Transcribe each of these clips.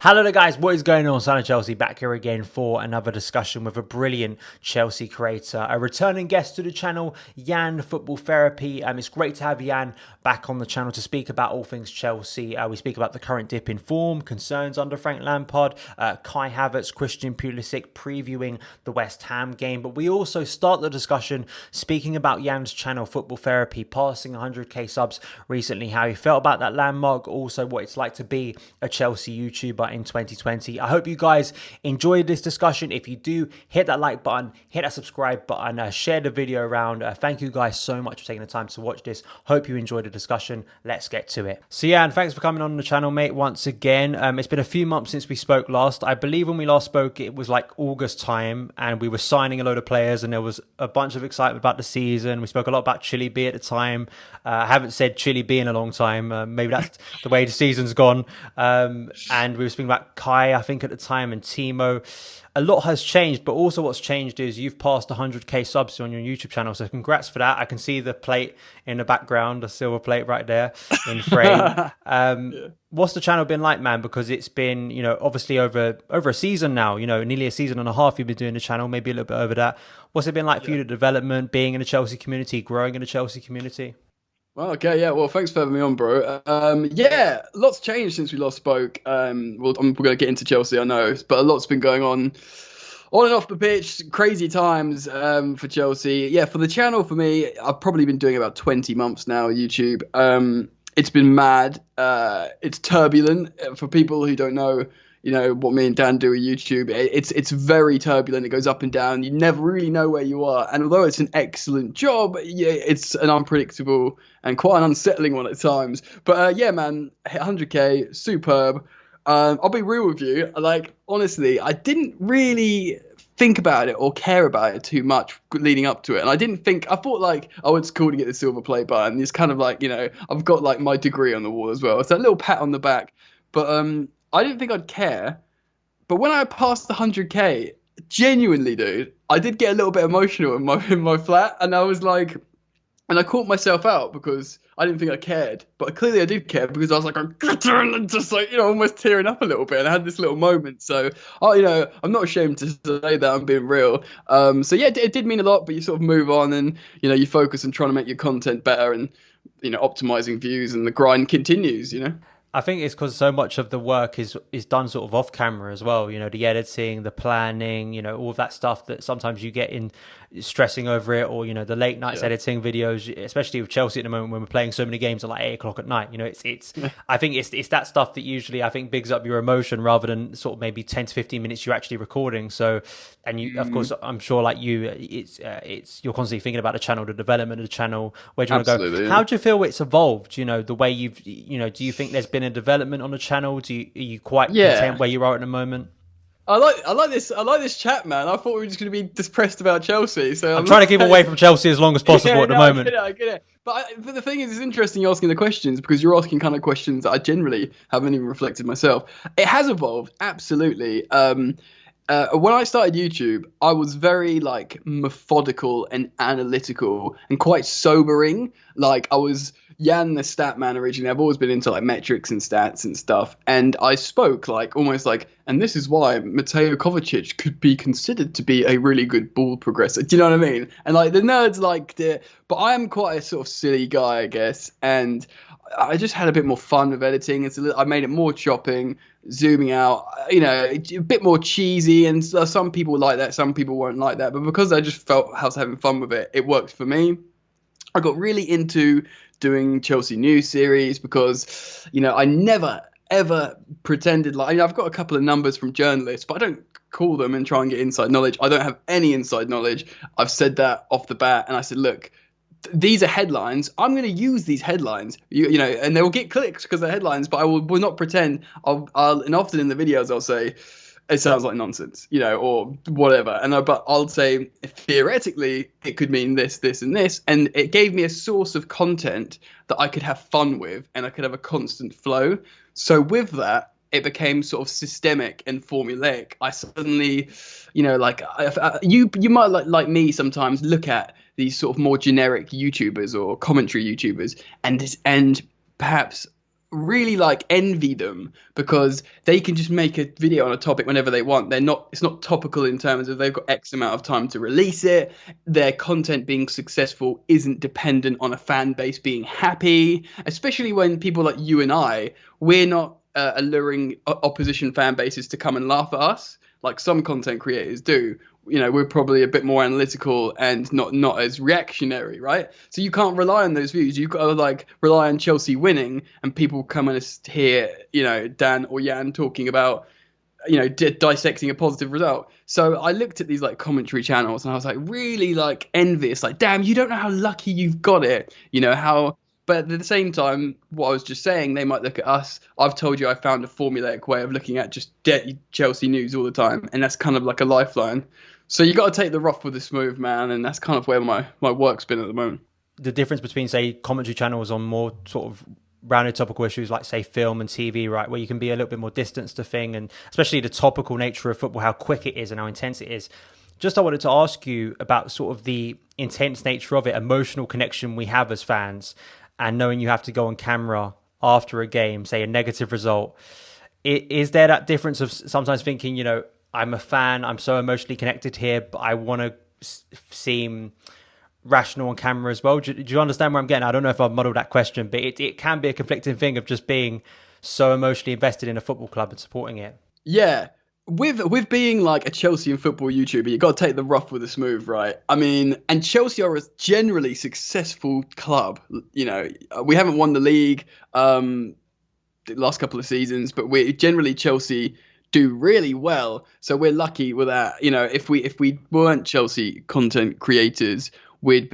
Hello there guys, what is going on? SonOfChelsea back here again for another discussion with a brilliant Chelsea creator, a returning guest to the channel, Jan Football Therapy. It's great to have Jan back on the channel to speak about all things Chelsea. We speak about the current dip in form, concerns under Frank Lampard, Kai Havertz, Christian Pulisic previewing the West Ham game. But we also start the discussion speaking about Jan's channel, Football Therapy, passing 100k subs recently, how he felt about that landmark, also what it's like to be a Chelsea YouTuber in 2020. I hope you guys enjoyed this discussion. If you do, hit that like button, hit that subscribe button, share the video around. Thank you guys so much for taking the time to watch this. Hope you enjoyed the discussion. Let's get to it. So yeah, and thanks for coming on the channel, mate, once again. It's been a few months since we spoke last. I believe when we last spoke, it was like August time, and we were signing a load of players, and there was a bunch of excitement about the season. We spoke a lot about Chile B at the time. I haven't said Chile B in a long time. Maybe that's the way the season's gone. And we were speaking about Kai, I think, at the time, and Timo. A lot has changed, but also what's changed is you've passed 100k subs on your YouTube channel. So congrats for that. I can see the plate in the background, the silver plate right there in frame. Yeah. What's the channel been like, man? Because it's been, obviously over a season now, nearly a season and a half you've been doing the channel, maybe a little bit over that. What's it been like for you, the development, being in the Chelsea community, growing in the Chelsea community? Well, okay, yeah. Well, thanks for having me on, bro. Yeah, lots changed since we last spoke. We're going to get into Chelsea, I know, but a lot's been going on and off the pitch. Crazy times for Chelsea. Yeah, for the channel, for me, I've probably been doing about 20 months now on YouTube. It's been mad. It's turbulent. For people who don't know, what me and Dan do at YouTube, it's very turbulent. It goes up and down. You never really know where you are. And although it's an excellent job, yeah, it's an unpredictable and quite an unsettling one at times. But yeah, man, 100k, superb. I'll be real with you. Like, honestly, I didn't really think about it or care about it too much leading up to it. And I thought like, oh, it's cool to get the silver play button. It's kind of like, I've got like my degree on the wall as well. It's that little pat on the back. But I didn't think I'd care, but when I passed the 100k, genuinely, dude, I did get a little bit emotional in my flat, and I was like, and I caught myself out because I didn't think I cared, but clearly I did care because I was like, I'm just like, almost tearing up a little bit, and I had this little moment. So, I'm not ashamed to say that I'm being real. So yeah, it did mean a lot, but you sort of move on, and you focus on trying to make your content better, and optimizing views, and the grind continues. I think it's because so much of the work is done sort of off camera as well. The editing, the planning, all of that stuff that sometimes you get in stressing over it, or the late nights editing videos, especially with Chelsea at the moment when we're playing so many games at like 8 o'clock at night. It's I think it's that stuff that usually I think bigs up your emotion rather than sort of maybe 10 to 15 minutes you're actually recording. So, and you of course, I'm sure like you, it's you're constantly thinking about the channel, the development of the channel. Where do you want to go? Yeah. How do you feel it's evolved? The way you've do you think there's been a development on the channel? Are you quite content where you are at the moment? I like this chat, man. I thought we were just going to be depressed about Chelsea. So I'm trying to keep away from Chelsea as long as possible at the moment. I get it. But the thing is, it's interesting you're asking the questions, because you're asking kind of questions that I generally haven't even reflected myself. It has evolved, absolutely. When I started YouTube, I was very like methodical and analytical and quite sobering. Like, I was Jan the stat man originally. I've always been into like metrics and stats and stuff. And I spoke like almost like, and this is why Mateo Kovacic could be considered to be a really good ball progressor. Do you know what I mean? And like the nerds liked it, but I am quite a sort of silly guy, I guess. And I just had a bit more fun with editing. I made it more chopping, zooming out, a bit more cheesy. And some people like that, some people won't like that. But because I just felt I was having fun with it, it worked for me. I got really into doing Chelsea news series because, I never, ever pretended like, I've got a couple of numbers from journalists, but I don't call them and try and get inside knowledge. I don't have any inside knowledge. I've said that off the bat. And I said, look, these are headlines. I'm going to use these headlines, and they will get clicks because they're headlines, but I will not pretend. And often in the videos, I'll say, it sounds like nonsense, or whatever. But I'll say, theoretically, it could mean this, this, and this. And it gave me a source of content that I could have fun with, and I could have a constant flow. So with that, it became sort of systemic and formulaic. I suddenly, you might like me sometimes look at these sort of more generic YouTubers or commentary YouTubers and perhaps really like envy them because they can just make a video on a topic whenever they want. It's not topical in terms of they've got X amount of time to release it. Their content being successful isn't dependent on a fan base being happy, especially when people like you and we're not alluring opposition fan bases to come and laugh at us like some content creators do. We're probably a bit more analytical and not as reactionary, right? So you can't rely on those views. You've got to like rely on Chelsea winning, and people come and hear, Dan or Jan talking about, dissecting a positive result. So I looked at these like commentary channels and I was like really like envious, like, damn, you don't know how lucky you've got it, But at the same time, what I was just saying, they might look at us. I've told you I found a formulaic way of looking at just Chelsea news all the time, and that's kind of like a lifeline. So you got to take the rough with the smooth, man, and that's kind of where my work's been at the moment. The difference between, say, commentary channels on more sort of rounded topical issues like, say, film and TV, right, where you can be a little bit more distanced to thing, and especially the topical nature of football, how quick it is and how intense it is. Just I wanted to ask you about sort of the intense nature of it, emotional connection we have as fans, and knowing you have to go on camera after a game, say a negative result. Is there that difference of sometimes thinking, I'm a fan, I'm so emotionally connected here, but I want to seem rational on camera as well? Do you understand where I'm getting? I don't know if I've muddled that question, but it can be a conflicting thing of just being so emotionally invested in a football club and supporting it. Yeah. With being like a Chelsea and football YouTuber, you got to take the rough with the smooth, right? I mean, and Chelsea are a generally successful club. We haven't won the league the last couple of seasons, but Chelsea do really well. So we're lucky with that. If we weren't Chelsea content creators, we'd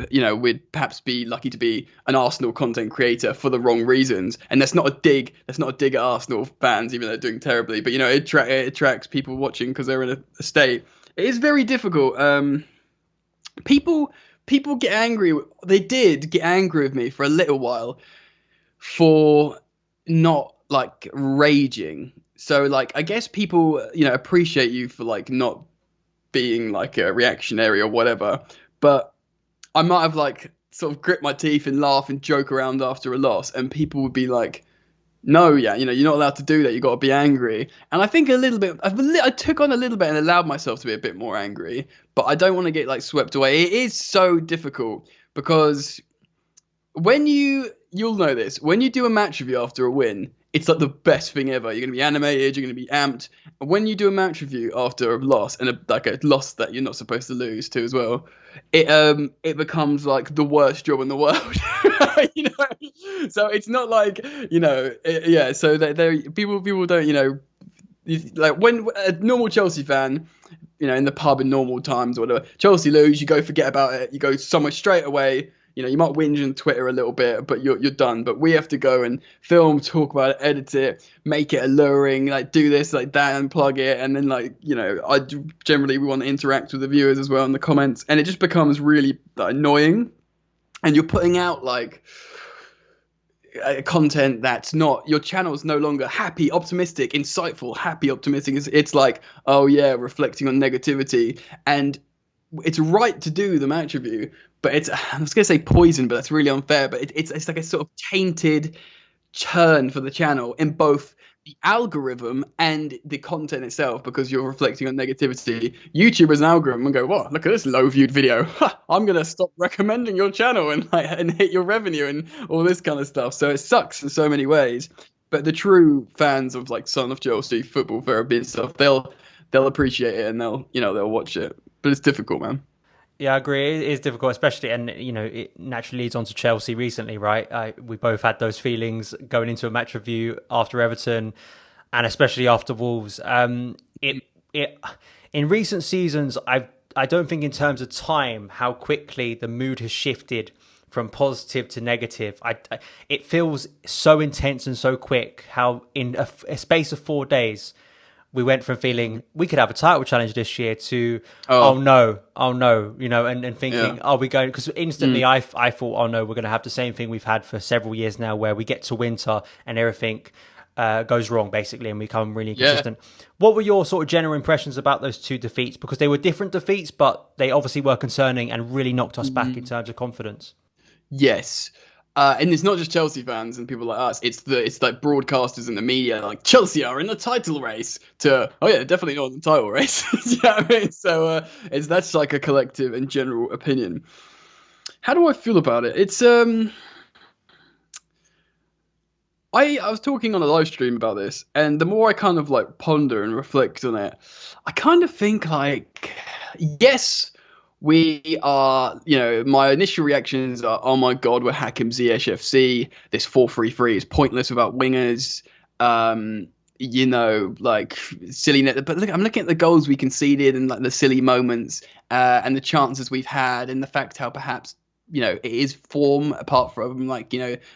perhaps be lucky to be an Arsenal content creator for the wrong reasons. And that's not a dig at Arsenal fans, even though they're doing terribly. But it attracts people watching because they're in a state. It is very difficult. People get angry. They did get angry with me for a little while for not like raging. So like I guess people appreciate you for like not being like a reactionary or whatever, but I might have like sort of grit my teeth and laugh and joke around after a loss, and people would be like, no, yeah, you're not allowed to do that, you got to be angry. And I think a little bit I took on a little bit and allowed myself to be a bit more angry, but I don't want to get like swept away. It is so difficult because when you'll know this, when you do a match review after a win, it's like the best thing ever. You're going to be animated, you're going to be amped. And when you do a match review after a loss, and a loss that you're not supposed to lose to as well, it becomes like the worst job in the world. So it's not like, yeah, so people don't, like when a normal Chelsea fan, in the pub in normal times or whatever, Chelsea lose, you go forget about it, you go somewhere straight away. You might whinge on Twitter a little bit, but you're done. But we have to go and film, talk about it, edit it, make it alluring, like do this, like that, and plug it. And then we want to interact with the viewers as well in the comments. And it just becomes really annoying. And you're putting out like content that's not, your channel's no longer happy, optimistic, insightful, happy, optimistic. It's like, oh yeah, reflecting on negativity. And it's right to do the match review, but I was going to say poison, but that's really unfair. But it's like a sort of tainted churn for the channel in both the algorithm and the content itself, because you're reflecting on negativity. YouTube as an algorithm and go, what? Look at this low viewed video. I'm going to stop recommending your channel and hit your revenue and all this kind of stuff. So it sucks in so many ways. But the true fans of like Son of Chelsea, Football Therapy and stuff, they'll appreciate it and they'll watch it. But it's difficult, man. Yeah, I agree. It is difficult, especially, and it naturally leads on to Chelsea recently, right? We both had those feelings going into a match review after Everton, and especially after Wolves. In recent seasons, I don't think in terms of time how quickly the mood has shifted from positive to negative. It feels so intense and so quick. How in a space of 4 days, we went from feeling we could have a title challenge this year to oh no, and thinking are we going? Because instantly I thought, oh no, we're going to have the same thing we've had for several years now, where we get to winter and everything goes wrong basically, and we become really inconsistent. What were your sort of general impressions about those two defeats? Because they were different defeats, but they obviously were concerning and really knocked us back in terms of confidence. Yes. And it's not just Chelsea fans and people like us. It's like broadcasters and the media, like Chelsea are in the title race. To oh yeah, definitely not in the title race. You know what I mean? So that's like a collective and general opinion. How do I feel about it? It's I was talking on a live stream about this, and the more I kind of like ponder and reflect on it, I kind of think like, yes, we are, my initial reactions are, oh my God, we're Hakim Ziyech FC. This 4-3-3 is pointless without wingers. Like silliness. But look, I'm looking at the goals we conceded and like the silly moments and the chances we've had and the fact how perhaps it is form apart from like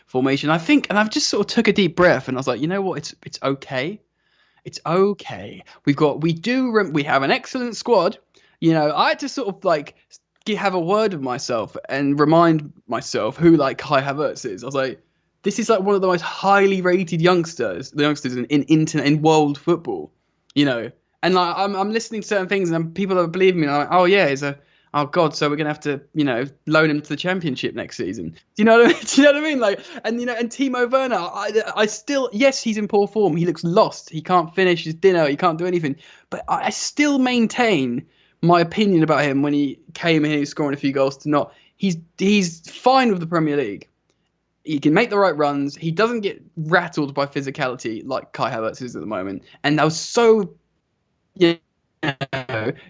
formation. I think, and I've just sort of took a deep breath and I was like, you know what, it's okay. It's okay. We have an excellent squad. I had to sort of like have a word with myself and remind myself who like Kai Havertz is. I was like, this is like one of the most highly rated youngsters in world football, And like I'm listening to certain things and people are believing me. I'm like, oh yeah, oh God, so we're gonna have to loan him to the Championship next season. Do you know what I mean? Do you know what I mean? Like, and and Timo Werner, I still, yes, he's in poor form. He looks lost. He can't finish his dinner. He can't do anything. But I still maintain my opinion about him when he came in, he was scoring a few goals to not. He's fine with the Premier League. He can make the right runs. He doesn't get rattled by physicality like Kai Havertz is at the moment. And I was so,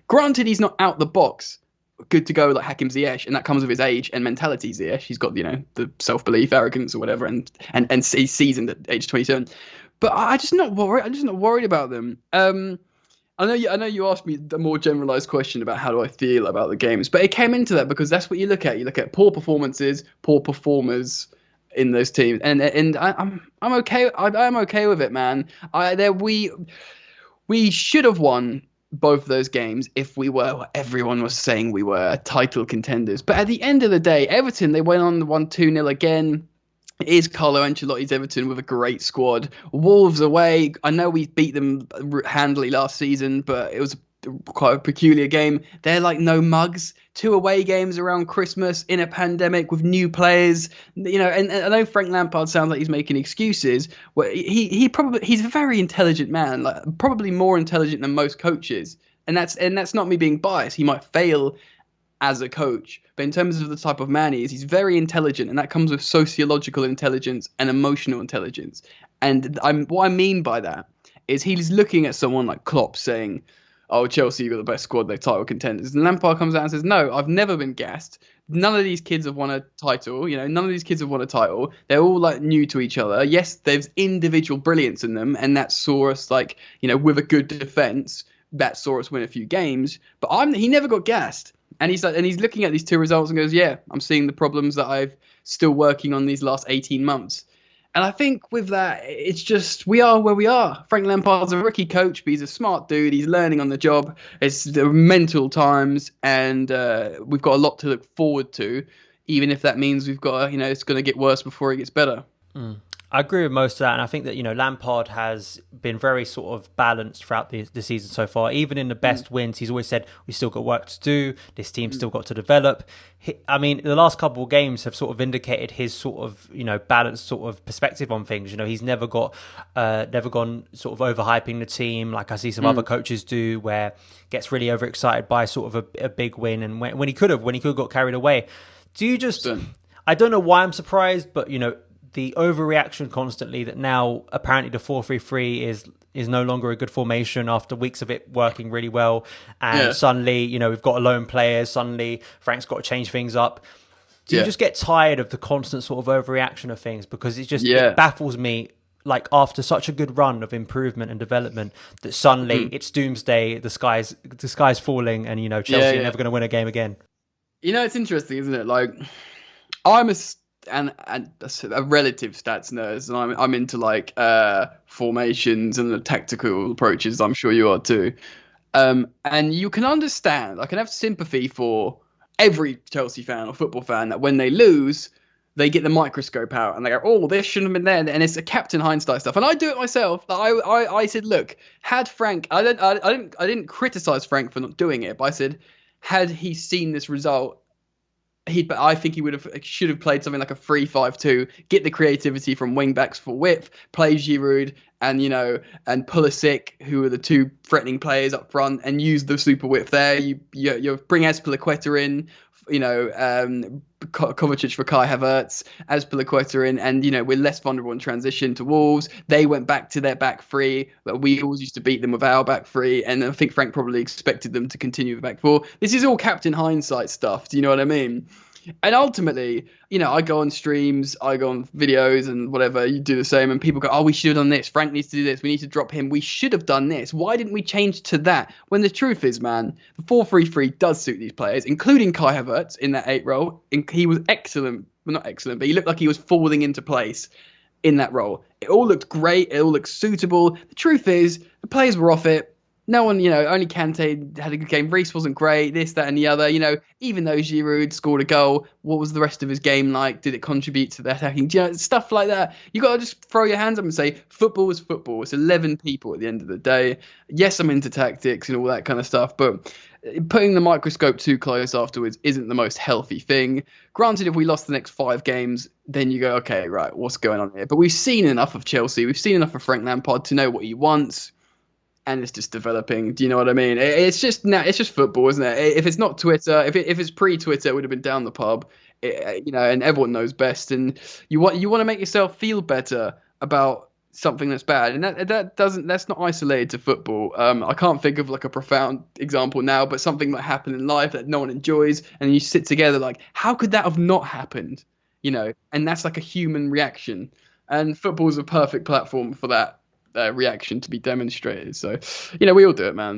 granted he's not out the box, good to go like Hakim Ziyech, and that comes with his age and mentality. Ziyech, he's got the self-belief, arrogance, or whatever, and he's seasoned at age 27. But I'm just not worried. I'm just not worried about them. I know you asked me the more generalized question about how do I feel about the games, but it came into that because that's what you look at. You look at poor performances, poor performers in those teams, and I'm okay. I'm okay with it, man. We should have won both those games if we were what everyone was saying we were, title contenders. But at the end of the day, Everton, they went on 1-2-0 again. It is Carlo Ancelotti's Everton with a great squad. Wolves away. I know we beat them handily last season, but it was quite a peculiar game. They're like no mugs. 2 away games around Christmas in a pandemic with new players. And I know Frank Lampard sounds like he's making excuses. Well, he's a very intelligent man, like probably more intelligent than most coaches. And that's not me being biased. He might fail as a coach, but in terms of the type of man he is, he's very intelligent, and that comes with sociological intelligence and emotional intelligence. And what I mean by that is he's looking at someone like Klopp saying, oh, Chelsea, you've got the best squad, they're title contenders. And Lampard comes out and says, no, I've never been gassed. None of these kids have won a title. None of these kids have won a title. They're all like new to each other. Yes, there's individual brilliance in them, and that saw us like, with a good defense, that saw us win a few games. But he never got gassed. And he's looking at these 2 results and goes, yeah, I'm seeing the problems that I've still working on these last 18 months. And I think with that, it's just we are where we are. Frank Lampard's a rookie coach, but he's a smart dude. He's learning on the job. It's the mental times, and we've got a lot to look forward to, even if that means we've got, it's going to get worse before it gets better. I agree with most of that, and I think that Lampard has been very sort of balanced throughout the season so far. Even in the best wins, he's always said we've still got work to do. This team's still got to develop. The last couple of games have sort of indicated his sort of balanced sort of perspective on things. He's never gone sort of overhyping the team like I see some other coaches do, where gets really overexcited by sort of a big win, and when he could have got carried away. I don't know why I'm surprised, but the overreaction constantly that now apparently the 4-3-3 is no longer a good formation after weeks of it working really well, and suddenly we've got alone players, suddenly Frank's got to change things up. Do you just get tired of the constant sort of overreaction of things? Because it baffles me, like after such a good run of improvement and development, that suddenly it's doomsday, the sky's falling, and Chelsea are never going to win a game again. It's interesting, isn't it? Like I'm a relative stats nerd, and I'm into like formations and the tactical approaches. I'm sure you are too. And you can understand, I can have sympathy for every Chelsea fan or football fan that when they lose, they get the microscope out and they go, oh, this shouldn't have been there, and it's a Captain Hindsight stuff. And I do it myself. I said, look, had Frank, I didn't criticize Frank for not doing it, but I said, had he seen this result I think he should have played something like a 3-5-2, get the creativity from wing backs for width, play Giroud and and Pulisic, who are the two threatening players up front, and use the super width there. You bring Azpilicueta in, Kovacic for Kai Havertz, Azpilicueta in, and we're less vulnerable in transition to Wolves. They went back to their back three, but we always used to beat them with our back three, and I think Frank probably expected them to continue with back four. This is all Captain Hindsight stuff. Do you know what I mean? And ultimately, I go on streams, I go on videos and whatever, you do the same, and people go, oh, we should have done this. Frank needs to do this. We need to drop him. We should have done this. Why didn't we change to that? When the truth is, man, the 4-3-3 does suit these players, including Kai Havertz in that 8 role. He was excellent. Well, not excellent, but he looked like he was falling into place in that role. It all looked great. It all looked suitable. The truth is, the players were off it. No one, only Kante had a good game. Reece wasn't great, this, that, and the other. Even though Giroud scored a goal, what was the rest of his game like? Did it contribute to the attacking? Stuff like that. You got to just throw your hands up and say, football is football. It's 11 people at the end of the day. Yes, I'm into tactics and all that kind of stuff, but putting the microscope too close afterwards isn't the most healthy thing. Granted, if we lost the next 5 games, then you go, okay, right, what's going on here? But we've seen enough of Chelsea. We've seen enough of Frank Lampard to know what he wants. And it's just developing. Do you know what I mean? It's just football, isn't it? If it's not Twitter, if it's pre-Twitter, it would have been down the pub. And everyone knows best. And you want to make yourself feel better about something that's bad, and that's not isolated to football. I can't think of like a profound example now, but something that happened in life that no one enjoys, and you sit together like, how could that have not happened? And that's like a human reaction. And football is a perfect platform for that reaction to be demonstrated. So, we all do it, man.